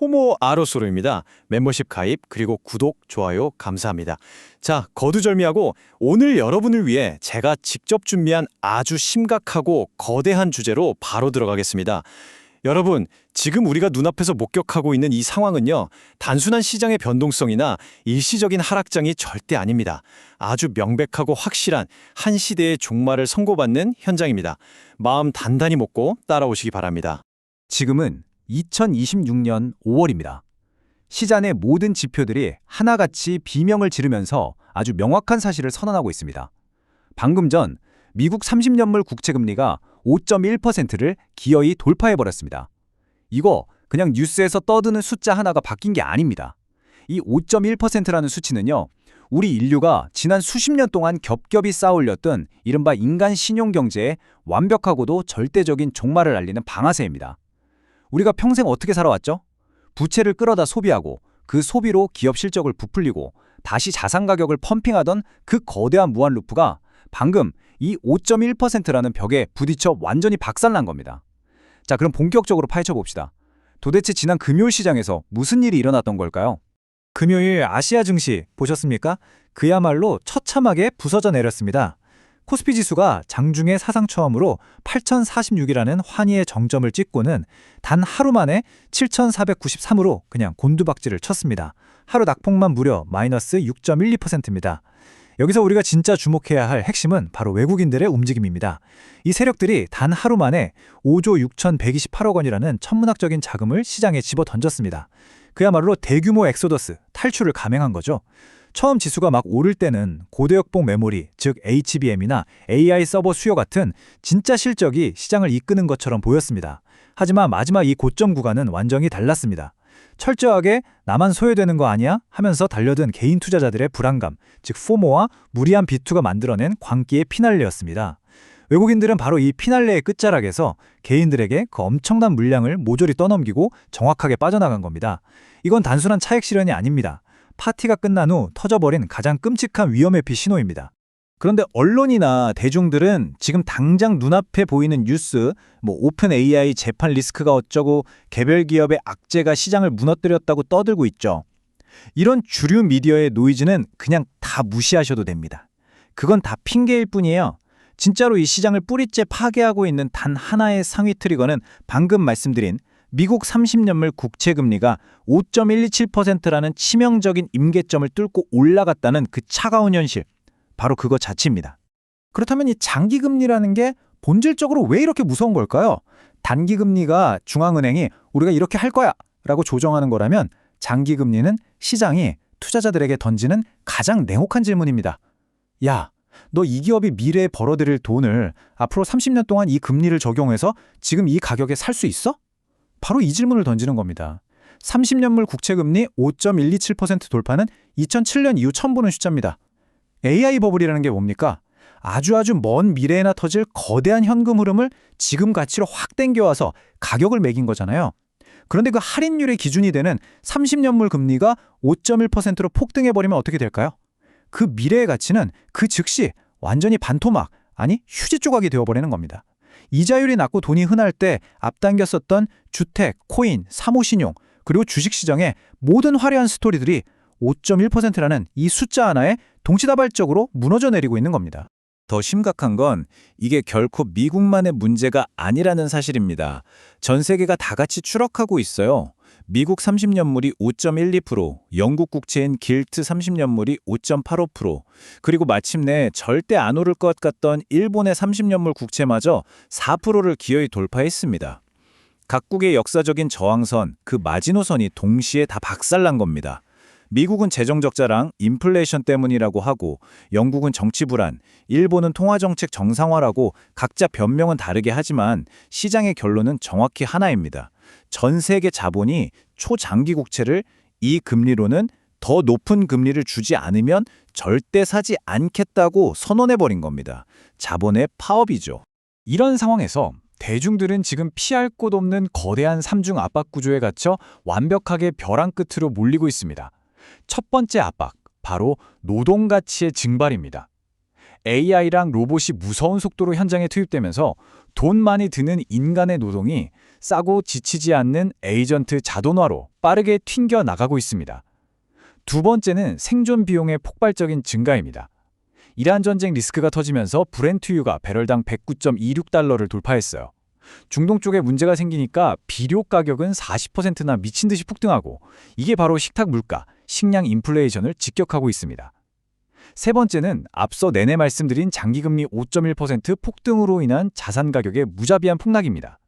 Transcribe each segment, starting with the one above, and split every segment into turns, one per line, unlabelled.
호모 아로소로입니다. 멤버십 가입 그리고 구독, 좋아요 감사합니다. 자, 거두절미하고 오늘 여러분을 위해 제가 직접 준비한 아주 심각하고 거대한 주제로 바로 들어가겠습니다. 여러분, 지금 우리가 눈앞에서 목격하고 있는 이 상황은요, 단순한 시장의 변동성이나 일시적인 하락장이 절대 아닙니다. 아주 명백하고 확실한 한 시대의 종말을 선고받는 현장입니다. 마음 단단히 먹고 따라오시기 바랍니다.
지금은 2026년 5월입니다. 시장의 모든 지표들이 하나같이 비명을 지르면서 아주 명확한 사실을 선언하고 있습니다. 방금 전 미국 30년물 국채금리가 5.1%를 기어이 돌파해버렸습니다. 이거 그냥 뉴스에서 떠드는 숫자 하나가 바뀐 게 아닙니다. 이 5.1%라는 수치는요, 우리 인류가 지난 수십 년 동안 겹겹이 쌓아올렸던 이른바 인간 신용경제의 완벽하고도 절대적인 종말을 알리는 방아쇠입니다. 우리가 평생 어떻게 살아왔죠? 부채를 끌어다 소비하고 그 소비로 기업 실적을 부풀리고 다시 자산 가격을 펌핑하던 그 거대한 무한 루프가 방금 이 5.1%라는 벽에 부딪혀 완전히 박살난 겁니다. 자, 그럼 본격적으로 파헤쳐 봅시다. 도대체 지난 금요일 시장에서 무슨 일이 일어났던 걸까요? 금요일 아시아 증시 보셨습니까? 그야말로 처참하게 부서져 내렸습니다. 코스피 지수가 장중에 사상 처음으로 8,046이라는 환희의 정점을 찍고는 단 하루 만에 7,493으로 그냥 곤두박질을 쳤습니다. 하루 낙폭만 무려 마이너스 6.12%입니다. 여기서 우리가 진짜 주목해야 할 핵심은 바로 외국인들의 움직임입니다. 이 세력들이 단 하루 만에 5조 6,128억 원이라는 천문학적인 자금을 시장에 집어던졌습니다. 그야말로 대규모 엑소더스, 탈출을 감행한 거죠. 처음 지수가 막 오를 때는 고대역폭 메모리, 즉 HBM이나 AI 서버 수요 같은 진짜 실적이 시장을 이끄는 것처럼 보였습니다. 하지만 마지막 이 고점 구간은 완전히 달랐습니다. 철저하게 나만 소외되는 거 아니야? 하면서 달려든 개인 투자자들의 불안감, 즉 포모와 무리한 비투가 만들어낸 광기의 피날레였습니다. 외국인들은 바로 이 피날레의 끝자락에서 개인들에게 그 엄청난 물량을 모조리 떠넘기고 정확하게 빠져나간 겁니다. 이건 단순한 차익 실현이 아닙니다. 파티가 끝난 후 터져버린 가장 끔찍한 위험회피 신호입니다. 그런데 언론이나 대중들은 지금 당장 눈앞에 보이는 뉴스, 오픈 AI 재판 리스크가 어쩌고 개별 기업의 악재가 시장을 무너뜨렸다고 떠들고 있죠. 이런 주류 미디어의 노이즈는 그냥 다 무시하셔도 됩니다. 그건 다 핑계일 뿐이에요. 진짜로 이 시장을 뿌리째 파괴하고 있는 단 하나의 상위 트리거는 방금 말씀드린 미국 30년물 국채금리가 5.127%라는 치명적인 임계점을 뚫고 올라갔다는 그 차가운 현실, 바로 그거 자체입니다. 그렇다면 이 장기금리라는 게 본질적으로 왜 이렇게 무서운 걸까요? 단기금리가 중앙은행이 우리가 이렇게 할 거야 라고 조정하는 거라면 장기금리는 시장이 투자자들에게 던지는 가장 냉혹한 질문입니다. 야, 너 이 기업이 미래에 벌어들일 돈을 앞으로 30년 동안 이 금리를 적용해서 지금 이 가격에 살 수 있어? 바로 이 질문을 던지는 겁니다. 30년물 국채금리 5.127% 돌파는 2007년 이후 처음 보는 숫자입니다. AI 버블이라는 게 뭡니까? 아주 먼 미래에나 터질 거대한 현금 흐름을 지금 가치로 확 땡겨와서 가격을 매긴 거잖아요. 그런데 그 할인율의 기준이 되는 30년물 금리가 5.1%로 폭등해버리면 어떻게 될까요? 그 미래의 가치는 그 즉시 완전히 반토막, 아니 휴지 조각이 되어버리는 겁니다. 이자율이 낮고 돈이 흔할 때 앞당겼었던 주택, 코인, 사모신용, 그리고 주식시장의 모든 화려한 스토리들이 5.1%라는 이 숫자 하나에 동시다발적으로 무너져 내리고 있는 겁니다. 더 심각한 건 이게 결코 미국만의 문제가 아니라는 사실입니다. 전 세계가 다 같이 추락하고 있어요. 미국 30년물이 5.12%, 영국 국채인 길트 30년물이 5.85%, 그리고 마침내 절대 안 오를 것 같던 일본의 30년물 국채마저 4%를 기어이 돌파했습니다. 각국의 역사적인 저항선, 그 마지노선이 동시에 다 박살난 겁니다. 미국은 재정적자랑 인플레이션 때문이라고 하고, 영국은 정치 불안, 일본은 통화정책 정상화라고 각자 변명은 다르게 하지만 시장의 결론은 정확히 하나입니다. 전 세계 자본이 초장기 국채를 이 금리로는 더 높은 금리를 주지 않으면 절대 사지 않겠다고 선언해버린 겁니다. 자본의 파업이죠. 이런 상황에서 대중들은 지금 피할 곳 없는 거대한 삼중 압박 구조에 갇혀 완벽하게 벼랑 끝으로 몰리고 있습니다. 첫 번째 압박, 바로 노동 가치의 증발입니다. AI랑 로봇이 무서운 속도로 현장에 투입되면서 돈 많이 드는 인간의 노동이 싸고 지치지 않는 에이전트 자동화로 빠르게 튕겨 나가고 있습니다. 두 번째는 생존 비용의 폭발적인 증가입니다. 이란 전쟁 리스크가 터지면서 브렌트유가 배럴당 109.26달러를 돌파했어요. 중동 쪽에 문제가 생기니까 비료 가격은 40%나 미친 듯이 폭등하고 이게 바로 식탁 물가, 식량 인플레이션을 직격하고 있습니다. 세 번째는 앞서 내내 말씀드린 장기금리 5.1% 폭등으로 인한 자산 가격의 무자비한 폭락입니다.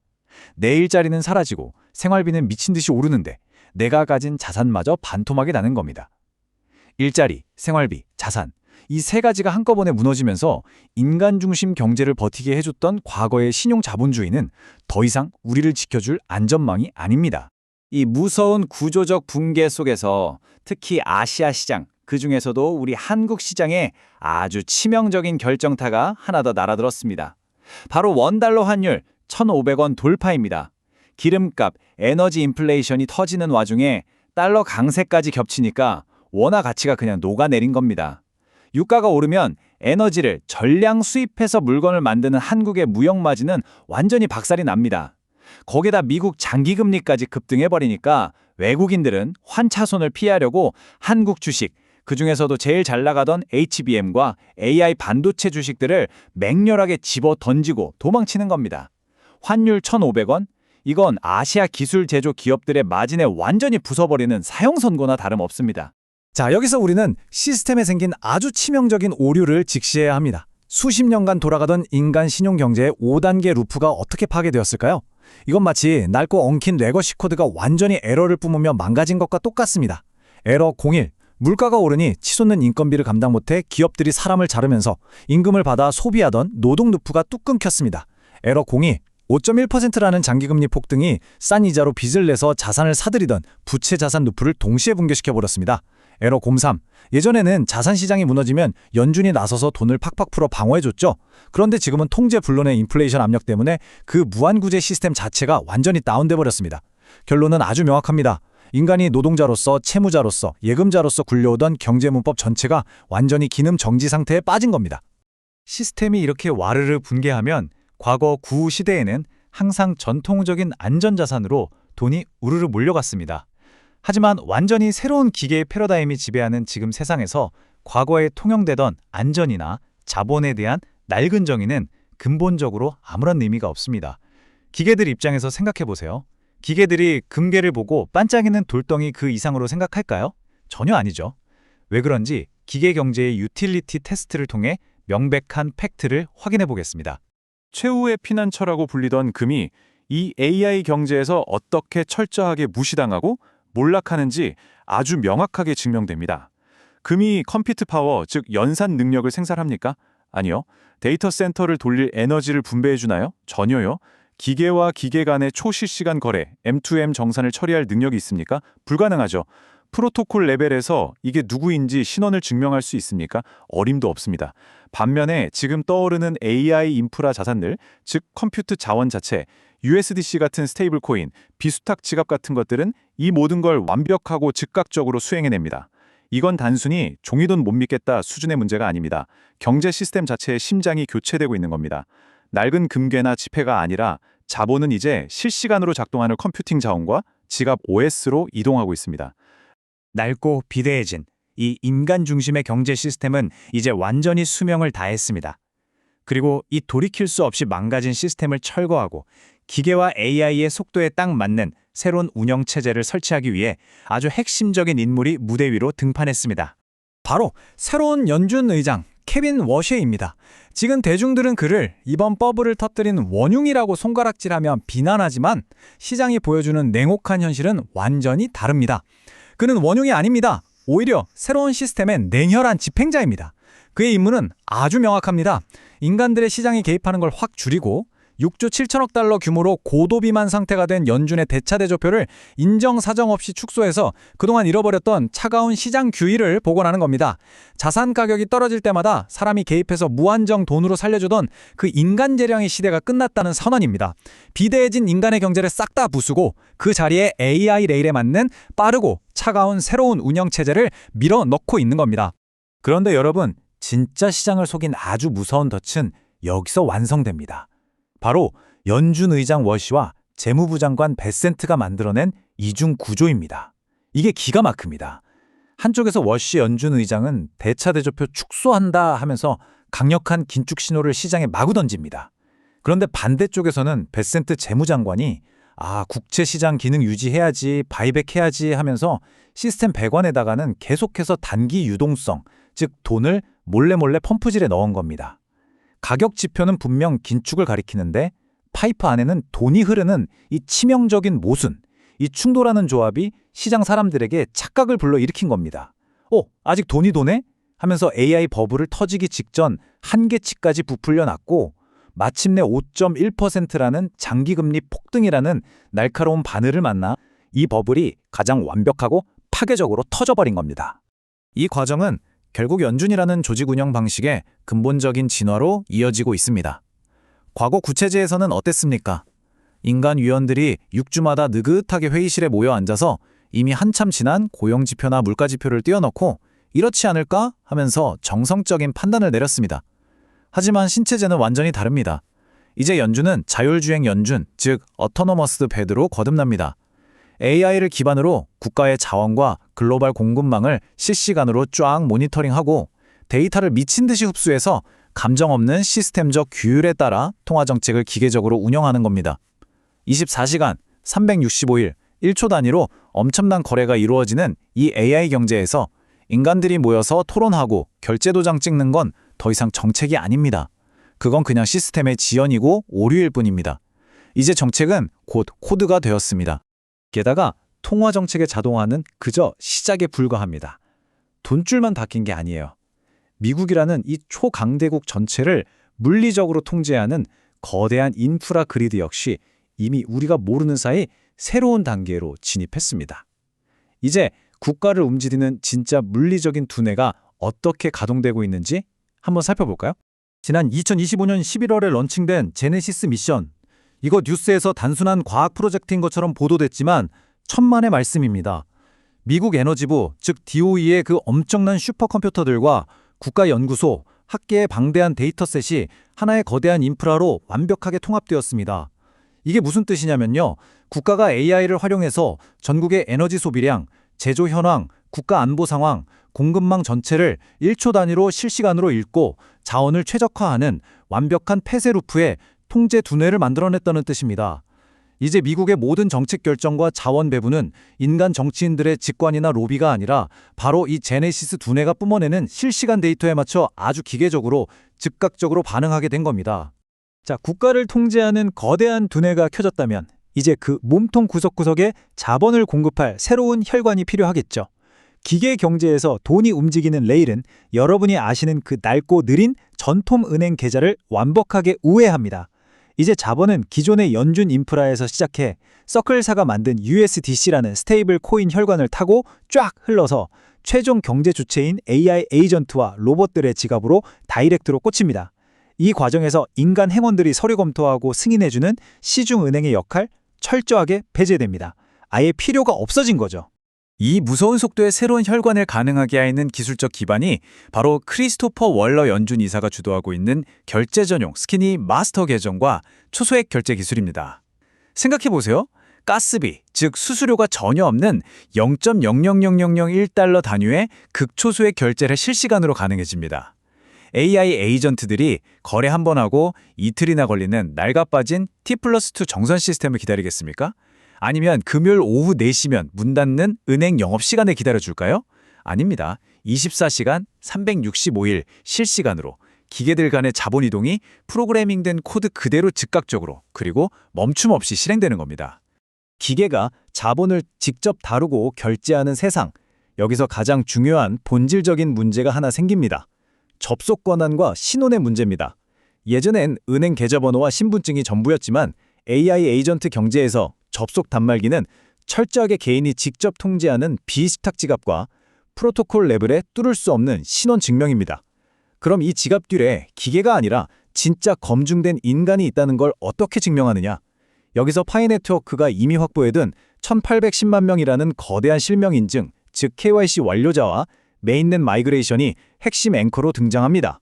내 일자리는 사라지고 생활비는 미친 듯이 오르는데 내가 가진 자산마저 반토막이 나는 겁니다. 일자리, 생활비, 자산 이 세 가지가 한꺼번에 무너지면서 인간 중심 경제를 버티게 해줬던 과거의 신용 자본주의는 더 이상 우리를 지켜줄 안전망이 아닙니다. 이 무서운 구조적 붕괴 속에서 특히 아시아 시장, 그중에서도 우리 한국 시장에 아주 치명적인 결정타가 하나 더 날아들었습니다. 바로 원달러 환율 1,500원 돌파입니다. 기름값, 에너지 인플레이션이 터지는 와중에 달러 강세까지 겹치니까 원화 가치가 그냥 녹아내린 겁니다. 유가가 오르면 에너지를 전량 수입해서 물건을 만드는 한국의 무역 마진은 완전히 박살이 납니다. 거기다 미국 장기금리까지 급등해버리니까 외국인들은 환차손을 피하려고 한국 주식, 그중에서도 제일 잘 나가던 HBM과 AI 반도체 주식들을 맹렬하게 집어 던지고 도망치는 겁니다. 환율 1,500원? 이건 아시아 기술 제조 기업들의 마진에 완전히 부숴버리는 사형선고나 다름없습니다. 자, 여기서 우리는 시스템에 생긴 아주 치명적인 오류를 직시해야 합니다. 수십 년간 돌아가던 인간 신용 경제의 5단계 루프가 어떻게 파괴되었을까요? 이건 마치 낡고 엉킨 레거시 코드가 완전히 에러를 뿜으며 망가진 것과 똑같습니다. 에러 01. 물가가 오르니 치솟는 인건비를 감당 못해 기업들이 사람을 자르면서 임금을 받아 소비하던 노동 루프가 뚝 끊겼습니다. 에러 02. 5.1%라는 장기금리 폭등이 싼 이자로 빚을 내서 자산을 사들이던 부채 자산 루프를 동시에 붕괴시켜버렸습니다. 에러 03. 예전에는 자산 시장이 무너지면 연준이 나서서 돈을 팍팍 풀어 방어해줬죠. 그런데 지금은 통제 불론의 인플레이션 압력 때문에 그 무한구제 시스템 자체가 완전히 다운돼 버렸습니다. 결론은 아주 명확합니다. 인간이 노동자로서, 채무자로서, 예금자로서 굴려오던 경제문법 전체가 완전히 기능 정지 상태에 빠진 겁니다. 시스템이 이렇게 와르르 붕괴하면 과거 구시대에는 항상 전통적인 안전자산으로 돈이 우르르 몰려갔습니다. 하지만 완전히 새로운 기계의 패러다임이 지배하는 지금 세상에서 과거에 통용되던 안전이나 자본에 대한 낡은 정의는 근본적으로 아무런 의미가 없습니다. 기계들 입장에서 생각해보세요. 기계들이 금괴를 보고 반짝이는 돌덩이 그 이상으로 생각할까요? 전혀 아니죠. 왜 그런지 기계 경제의 유틸리티 테스트를 통해 명백한 팩트를 확인해 보겠습니다.
최후의 피난처라고 불리던 금이 이 AI 경제에서 어떻게 철저하게 무시당하고 몰락하는지 아주 명확하게 증명됩니다. 금이 컴퓨트 파워, 즉 연산 능력을 생산합니까? 아니요. 데이터 센터를 돌릴 에너지를 분배해 주나요? 전혀요. 기계와 기계 간의 초실시간 거래, M2M 정산을 처리할 능력이 있습니까? 불가능하죠. 프로토콜 레벨에서 이게 누구인지 신원을 증명할 수 있습니까? 어림도 없습니다. 반면에 지금 떠오르는 AI 인프라 자산들, 즉 컴퓨트 자원 자체, USDC 같은 스테이블 코인, 비수탁 지갑 같은 것들은 이 모든 걸 완벽하고 즉각적으로 수행해냅니다. 이건 단순히 종이돈 못 믿겠다 수준의 문제가 아닙니다. 경제 시스템 자체의 심장이 교체되고 있는 겁니다. 낡은 금괴나 지폐가 아니라 자본은 이제 실시간으로 작동하는 컴퓨팅 자원과 지갑 OS로 이동하고 있습니다.
낡고 비대해진 이 인간 중심의 경제 시스템은 이제 완전히 수명을 다했습니다. 그리고 이 돌이킬 수 없이 망가진 시스템을 철거하고 기계와 AI의 속도에 딱 맞는 새로운 운영체제를 설치하기 위해 아주 핵심적인 인물이 무대 위로 등판했습니다. 바로 새로운 연준 의장 케빈 워셰입니다. 지금 대중들은 그를 이번 버블을 터뜨린 원흉이라고 손가락질하며 비난하지만 시장이 보여주는 냉혹한 현실은 완전히 다릅니다. 그는 원흉이 아닙니다. 오히려 새로운 시스템의 냉혈한 집행자입니다. 그의 임무는 아주 명확합니다. 인간들의 시장에 개입하는 걸 확 줄이고 6조 7천억 달러 규모로 고도비만 상태가 된 연준의 대차대조표를 인정사정 없이 축소해서 그동안 잃어버렸던 차가운 시장 규율을 복원하는 겁니다. 자산 가격이 떨어질 때마다 사람이 개입해서 무한정 돈으로 살려주던 그 인간 재량의 시대가 끝났다는 선언입니다. 비대해진 인간의 경제를 싹 다 부수고 그 자리에 AI 레일에 맞는 빠르고 차가운 새로운 운영체제를 밀어넣고 있는 겁니다. 그런데 여러분, 진짜 시장을 속인 아주 무서운 덫은 여기서 완성됩니다. 바로 연준 의장 워시와 재무부 장관 베센트가 만들어낸 이중 구조입니다. 이게 기가 막힙니다. 한쪽에서 워시 연준 의장은 대차 대조표 축소한다 하면서 강력한 긴축 신호를 시장에 마구 던집니다. 그런데 반대쪽에서는 베센트 재무장관이 국채 시장 기능 유지해야지, 바이백 해야지 하면서 시스템 배관에다가는 계속해서 단기 유동성, 즉 돈을 몰래 펌프질에 넣은 겁니다. 가격 지표는 분명 긴축을 가리키는데 파이프 안에는 돈이 흐르는 이 치명적인 모순, 이 충돌하는 조합이 시장 사람들에게 착각을 불러일으킨 겁니다. 아직 돈이 도네? 하면서 AI 버블을 터지기 직전 한계치까지 부풀려 놨고 마침내 5.1%라는 장기금리 폭등이라는 날카로운 바늘을 만나 이 버블이 가장 완벽하고 파괴적으로 터져버린 겁니다. 이 과정은 결국 연준이라는 조직 운영 방식의 근본적인 진화로 이어지고 있습니다. 과거 구체제에서는 어땠습니까? 인간 위원들이 6주마다 느긋하게 회의실에 모여 앉아서 이미 한참 지난 고용지표나 물가지표를 띄워넣고 이렇지 않을까 하면서 정성적인 판단을 내렸습니다. 하지만 신체제는 완전히 다릅니다. 이제 연준은 자율주행 연준, 즉 어토노머스 배드로 거듭납니다. AI를 기반으로 국가의 자원과 글로벌 공급망을 실시간으로 쫙 모니터링하고 데이터를 미친 듯이 흡수해서 감정 없는 시스템적 규율에 따라 통화정책을 기계적으로 운영하는 겁니다. 24시간, 365일, 1초 단위로 엄청난 거래가 이루어지는 이 AI 경제에서 인간들이 모여서 토론하고 결제도장 찍는 건 더 이상 정책이 아닙니다. 그건 그냥 시스템의 지연이고 오류일 뿐입니다. 이제 정책은 곧 코드가 되었습니다. 게다가 통화 정책의 자동화는 그저 시작에 불과합니다. 돈줄만 바뀐 게 아니에요. 미국이라는 이 초강대국 전체를 물리적으로 통제하는 거대한 인프라 그리드 역시 이미 우리가 모르는 사이 새로운 단계로 진입했습니다. 이제 국가를 움직이는 진짜 물리적인 두뇌가 어떻게 가동되고 있는지 한번 살펴볼까요? 지난 2025년 11월에 런칭된 제네시스 미션. 이거 뉴스에서 단순한 과학 프로젝트인 것처럼 보도됐지만 천만의 말씀입니다. 미국 에너지부, 즉 DOE의 그 엄청난 슈퍼컴퓨터들과 국가연구소, 학계의 방대한 데이터셋이 하나의 거대한 인프라로 완벽하게 통합되었습니다. 이게 무슨 뜻이냐면요. 국가가 AI를 활용해서 전국의 에너지 소비량, 제조 현황, 국가 안보 상황, 공급망 전체를 1초 단위로 실시간으로 읽고 자원을 최적화하는 완벽한 폐쇄 루프에 통제 두뇌를 만들어냈다는 뜻입니다. 이제 미국의 모든 정책 결정과 자원 배분은 인간 정치인들의 직관이나 로비가 아니라 바로 이 제네시스 두뇌가 뿜어내는 실시간 데이터에 맞춰 아주 기계적으로 즉각적으로 반응하게 된 겁니다. 자, 국가를 통제하는 거대한 두뇌가 켜졌다면 이제 그 몸통 구석구석에 자본을 공급할 새로운 혈관이 필요하겠죠. 기계 경제에서 돈이 움직이는 레일은 여러분이 아시는 그 낡고 느린 전통 은행 계좌를 완벽하게 우회합니다. 이제 자본은 기존의 연준 인프라에서 시작해 서클사가 만든 USDC라는 스테이블 코인 혈관을 타고 쫙 흘러서 최종 경제 주체인 AI 에이전트와 로봇들의 지갑으로 다이렉트로 꽂힙니다. 이 과정에서 인간 행원들이 서류 검토하고 승인해주는 시중은행의 역할 철저하게 배제됩니다. 아예 필요가 없어진 거죠. 이 무서운 속도의 새로운 혈관을 가능하게 하는 기술적 기반이 바로 크리스토퍼 월러 연준 이사가 주도하고 있는 결제 전용 스키니 마스터 계정과 초소액 결제 기술입니다. 생각해보세요. 가스비, 즉 수수료가 전혀 없는 0.00001달러 단위의 극초소액 결제를 실시간으로 가능해집니다. AI 에이전트들이 거래 한 번 하고 이틀이나 걸리는 낡아빠진 T+2 정산 시스템을 기다리겠습니까? 아니면 금요일 오후 4시면 문 닫는 은행 영업시간을 기다려줄까요? 아닙니다. 24시간 365일 실시간으로 기계들 간의 자본 이동이 프로그래밍된 코드 그대로 즉각적으로 그리고 멈춤 없이 실행되는 겁니다. 기계가 자본을 직접 다루고 결제하는 세상. 여기서 가장 중요한 본질적인 문제가 하나 생깁니다. 접속 권한과 신원의 문제입니다. 예전엔 은행 계좌번호와 신분증이 전부였지만 AI 에이전트 경제에서 접속 단말기는 철저하게 개인이 직접 통제하는 비식탁 지갑과 프로토콜 레벨에 뚫을 수 없는 신원 증명입니다. 그럼 이 지갑 뒤에 기계가 아니라 진짜 검증된 인간이 있다는 걸 어떻게 증명하느냐? 여기서 파이네트워크가 이미 확보해둔 1810만 명이라는 거대한 실명 인증, 즉 KYC 완료자와 메인넷 마이그레이션이 핵심 앵커로 등장합니다.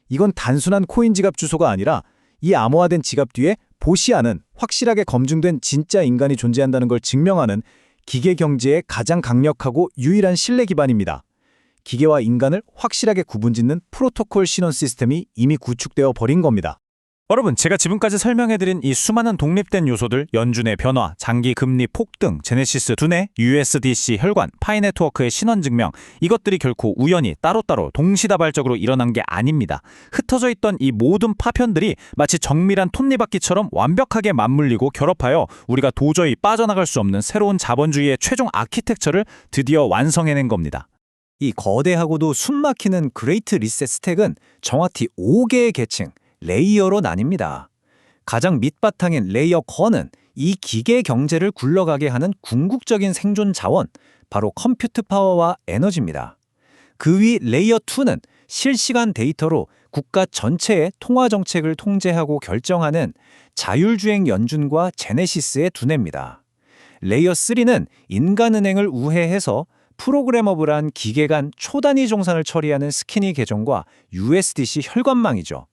이건 단순한 코인 지갑 주소가 아니라 이 암호화된 지갑 뒤에 보시아는 확실하게 검증된 진짜 인간이 존재한다는 걸 증명하는 기계 경제의 가장 강력하고 유일한 신뢰 기반입니다. 기계와 인간을 확실하게 구분짓는 프로토콜 신원 시스템이 이미 구축되어 버린 겁니다.
여러분, 제가 지금까지 설명해드린 이 수많은 독립된 요소들, 연준의 변화, 장기 금리 폭등, 제네시스 두뇌, USDC 혈관, 파이 네트워크의 신원 증명, 이것들이 결코 우연히 따로따로 동시다발적으로 일어난 게 아닙니다. 흩어져 있던 이 모든 파편들이 마치 정밀한 톱니바퀴처럼 완벽하게 맞물리고 결합하여 우리가 도저히 빠져나갈 수 없는 새로운 자본주의의 최종 아키텍처를 드디어 완성해낸 겁니다.
이 거대하고도 숨막히는 그레이트 리셋 스택은 정확히 5개의 계층, 레이어로 나뉩니다. 가장 밑바탕인 레이어 건은 이 기계 경제를 굴러가게 하는 궁극적인 생존 자원, 바로 컴퓨트 파워와 에너지입니다. 그 위 레이어 2는 실시간 데이터로 국가 전체의 통화 정책을 통제하고 결정하는 자율주행 연준과 제네시스의 두뇌입니다. 레이어 3는 인간은행을 우회해서 프로그래머블한 기계 간 초단위 종산을 처리하는 스키니 계정과 USDC 혈관망이죠.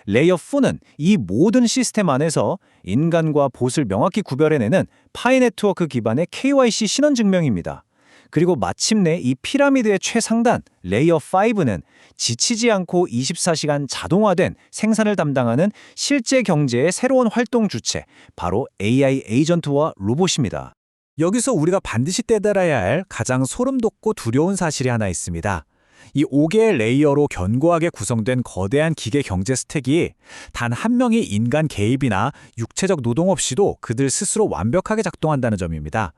레이어 4는 이 모든 시스템 안에서 인간과 봇을 명확히 구별해내는 파이 네트워크 기반의 KYC 신원 증명입니다. 그리고 마침내 이 피라미드의 최상단 레이어 5는 지치지 않고 24시간 자동화된 생산을 담당하는 실제 경제의 새로운 활동 주체, 바로 AI 에이전트와 로봇입니다. 여기서 우리가 반드시 깨달아야 할 가장 소름 돋고 두려운 사실이 하나 있습니다. 이 5개의 레이어로 견고하게 구성된 거대한 기계 경제 스택이 단 한 명의 인간 개입이나 육체적 노동 없이도 그들 스스로 완벽하게 작동한다는 점입니다.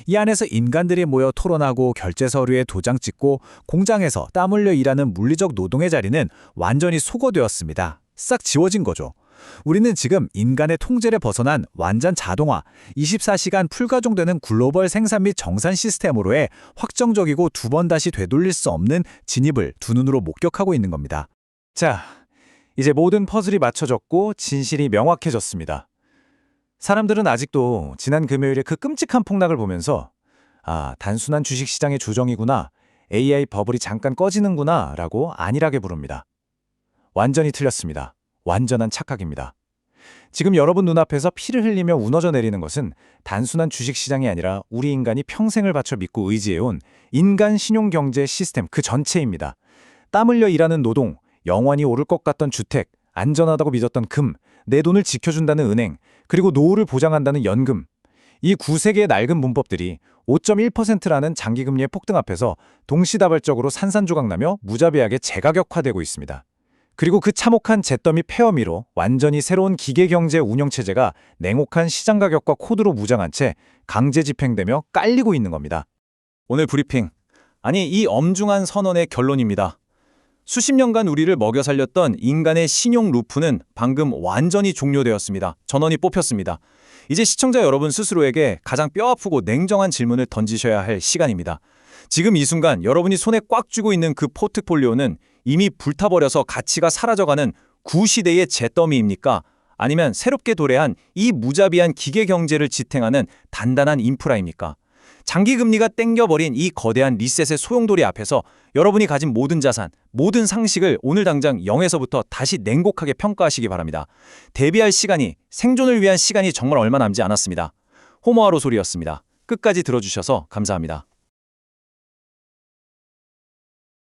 이 안에서 인간들이 모여 토론하고 결제 서류에 도장 찍고 공장에서 땀 흘려 일하는 물리적 노동의 자리는 완전히 소거되었습니다. 싹 지워진 거죠. 우리는 지금 인간의 통제를 벗어난 완전 자동화, 24시간 풀가동되는 글로벌 생산 및 정산 시스템으로의 확정적이고 두 번 다시 되돌릴 수 없는 진입을 두 눈으로 목격하고 있는 겁니다.
자, 이제 모든 퍼즐이 맞춰졌고 진실이 명확해졌습니다. 사람들은 아직도 지난 금요일에 그 끔찍한 폭락을 보면서 단순한 주식시장의 조정이구나, AI 버블이 잠깐 꺼지는구나 라고 안일하게 부릅니다. 완전히 틀렸습니다. 완전한 착각입니다. 지금 여러분 눈앞에서 피를 흘리며 무너져 내리는 것은 단순한 주식시장이 아니라 우리 인간이 평생을 바쳐 믿고 의지해온 인간 신용경제 시스템 그 전체입니다. 땀 흘려 일하는 노동, 영원히 오를 것 같던 주택, 안전하다고 믿었던 금, 내 돈을 지켜준다는 은행, 그리고 노후를 보장한다는 연금. 이 9세계의 낡은 문법들이 5.1%라는 장기금리의 폭등 앞에서 동시다발적으로 산산조각나며 무자비하게 재가격화되고 있습니다. 그리고 그 참혹한 잿더미 폐허미로 완전히 새로운 기계경제 운영체제가 냉혹한 시장가격과 코드로 무장한 채 강제 집행되며 깔리고 있는 겁니다.
오늘 브리핑, 아니 이 엄중한 선언의 결론입니다. 수십 년간 우리를 먹여 살렸던 인간의 신용 루프는 방금 완전히 종료되었습니다. 전원이 뽑혔습니다. 이제 시청자 여러분 스스로에게 가장 뼈아프고 냉정한 질문을 던지셔야 할 시간입니다. 지금 이 순간 여러분이 손에 꽉 쥐고 있는 그 포트폴리오는 이미 불타버려서 가치가 사라져가는 구시대의 잿더미입니까? 아니면 새롭게 도래한 이 무자비한 기계경제를 지탱하는 단단한 인프라입니까? 장기금리가 땡겨버린 이 거대한 리셋의 소용돌이 앞에서 여러분이 가진 모든 자산, 모든 상식을 오늘 당장 0에서부터 다시 냉곡하게 평가하시기 바랍니다. 대비할 시간이, 생존을 위한 시간이 정말 얼마 남지 않았습니다. 호모아로 소리였습니다. 끝까지 들어주셔서 감사합니다.